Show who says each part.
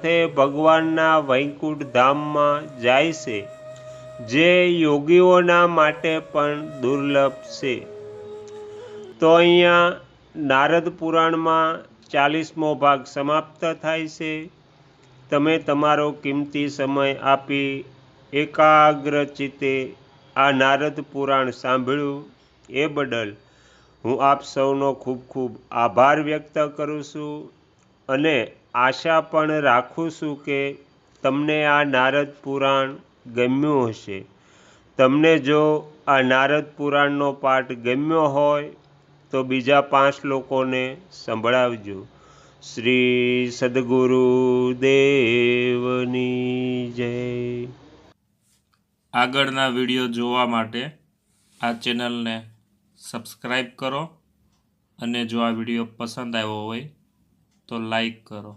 Speaker 1: સાથે ભગવાનના વૈકુંઠ ધામમાં જાય છે, જે યોગીઓના માટે પણ દુર્લભ છે. તો અહીંયા નારદ પુરાણમાં 40મો ભાગ સમાપ્ત થાય છે. તમે તમારો કિંમતી સમય આપી એકાગ્ર ચિત્તે આ નારદ પુરાણ સાંભળ્યું એ બદલ હું આપ સૌનો ખૂબ ખૂબ આભાર વ્યક્ત કરું છું અને આશા પણ રાખું છું કે તમને આ નારદ પુરાણ ગમ્યું હશે. તમને જો આ નારદ પુરાણનો પાઠ ગમ્યો હોય તો બીજા 5 લોકોને સંભળાવજો. શ્રી સદગુરુ દેવની જય.
Speaker 2: આગળના વિડીયો જોવા માટે આ ચેનલને સબસ્ક્રાઈબ કરો અને જો આ વિડીયો પસંદ આવ્યો હોય તો લાઈક કરો.